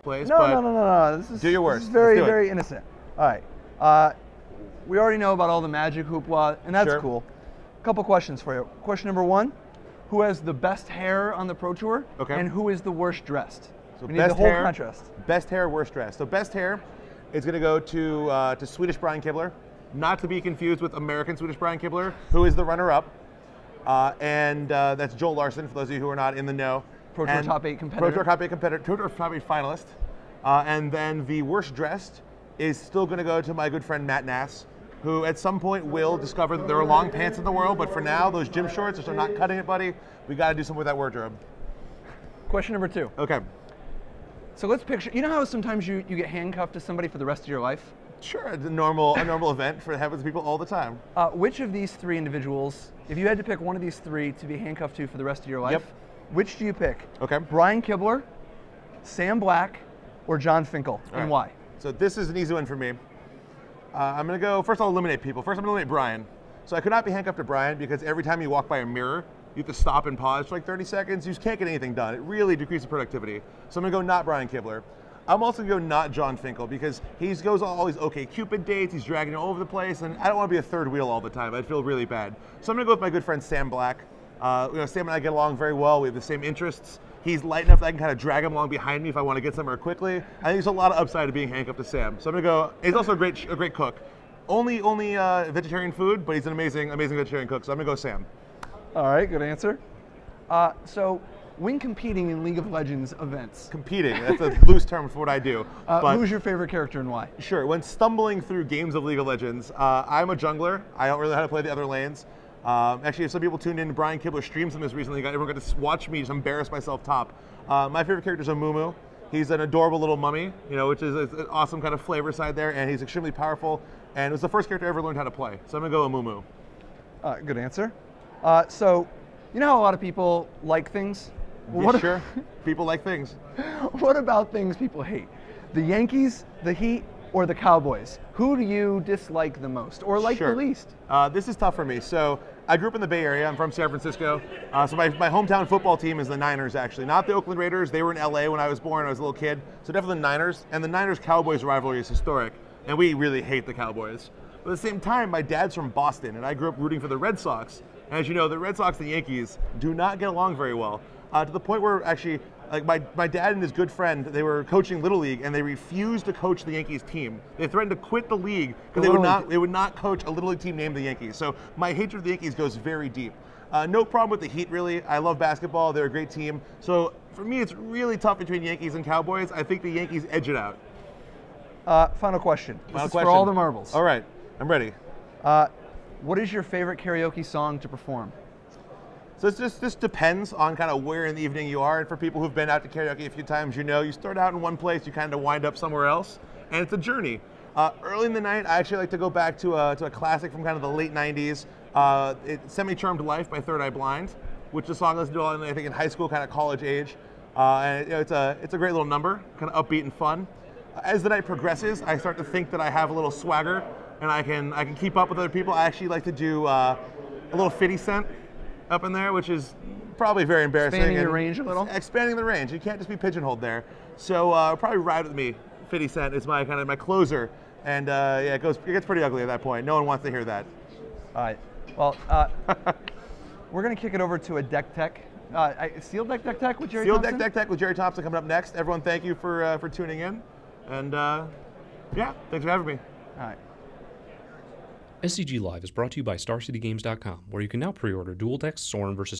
place. No, but no, no, no, no. do your worst. This is very, Let's do it. very innocent. All right. We already know about all the magic hoopla, and that's Sure. cool. A couple questions for you. Question number one: who has the best hair on the Pro Tour? Okay. And who is the worst dressed? So We need the whole contrast. Best hair, worst dress. So best hair is going to go to Swedish Brian Kibler, not to be confused with American Swedish Brian Kibler, who is the runner-up, and that's Joel Larson. For those of you who are not in the know, Pro Tour top 8 competitor. Pro Tour top 8 competitor, Pro Tour top 8 finalist, and then the worst dressed is still going to go to my good friend Matt Nass, who at some point will discover that there are long pants in the world, but for now, those gym shorts are not cutting it, buddy. We got to do something with that wardrobe. Question number two. Okay. So let's picture, you know how sometimes you get handcuffed to somebody for the rest of your life? Sure, it's a normal event for happens to people all the time. Which of these three individuals, if you had to pick one of these three to be handcuffed to for the rest of your life, Yep. which do you pick? Okay. Brian Kibler, Sam Black, or John Finkel, All and right. why? So this is an easy one for me. I'm going to go, first I'll eliminate people. First I'm going to eliminate Brian. So I could not be handcuffed to Brian because every time you walk by a mirror, you have to stop and pause for like 30 seconds. You just can't get anything done. It really decreases productivity. So I'm going to go not Brian Kibler. I'm also going to go not John Finkel because he goes on all these OkCupid dates. He's dragging all over the place, and I don't want to be a third wheel all the time. I'd feel really bad. So I'm going to go with my good friend Sam Black. Sam and I get along very well. We have the same interests. He's light enough that I can kind of drag him along behind me if I want to get somewhere quickly. I think there's a lot of upside to being handcuffed to Sam. So I'm going to go. He's also a great cook. Only vegetarian food, but he's an amazing vegetarian cook. So I'm going to go Sam. All right, good answer. So when competing in League of Legends events, Competing, that's a loose term for what I do. But who's your favorite character and why? sure, when stumbling through games of League of Legends, I'm a jungler. I don't really know how to play the other lanes. Actually, if some people tuned in, Brian Kibler streams them this recently. Everyone got to watch me just embarrass myself top. My favorite character is Amumu. He's an adorable little mummy, which is an awesome kind of flavor side there, and he's extremely powerful. And it was the first character I ever learned how to play. So I'm gonna go Amumu. Good answer. So, you know how a lot of people like things? Yeah, sure. People like things. What about things people hate? The Yankees, the Heat, or the Cowboys? Who do you dislike the most, or like Sure. the least? This is tough for me. So I grew up in the Bay Area. I'm from San Francisco. So my hometown football team is the Niners, actually. Not the Oakland Raiders. They were in LA when I was born. I was a little kid. So definitely the Niners. And the Niners-Cowboys rivalry is historic. And we really hate the Cowboys. But at the same time, my dad's from Boston, and I grew up rooting for the Red Sox. And as you know, the Red Sox and the Yankees do not get along very well. To the point where actually, like my dad and his good friend, they were coaching Little League, and they refused to coach the Yankees team. They threatened to quit the league because they would not coach a Little League team named the Yankees. So my hatred of the Yankees goes very deep. No problem with the Heat, really. I love basketball. They're a great team. So for me, it's really tough between Yankees and Cowboys. I think the Yankees edge it out. Final question. Final This is question. for all the marbles. All right, I'm ready. What is your favorite karaoke song to perform? So this depends on kind of where in the evening you are. And for people who've been out to karaoke a few times, you start out in one place, you kind of wind up somewhere else, and it's a journey. Early in the night, I actually like to go back to a classic from kind of the late 90s, Semi-Charmed Life by Third Eye Blind, which is a song I listened to I think in high school, kind of college age. And it's a great little number, kind of upbeat and fun. As the night progresses, I start to think that I have a little swagger and I can keep up with other people. I actually like to do a little 50 Cent up in there, which is probably very embarrassing. Expanding your range a little? Expanding the range. You can't just be pigeonholed there. So probably Ride With Me, 50 Cent is my closer. And it gets pretty ugly at that point. No one wants to hear that. All right. Well, we're going to kick it over to a Deck Tech. Seal Deck Tech with Jerry Thompson? Seal Deck Tech with Jerry Thompson coming up next. Everyone, thank you for tuning in. And yeah, thanks for having me. All right. SCG Live is brought to you by StarCityGames.com, where you can now pre-order Dual Decks, Soren vs.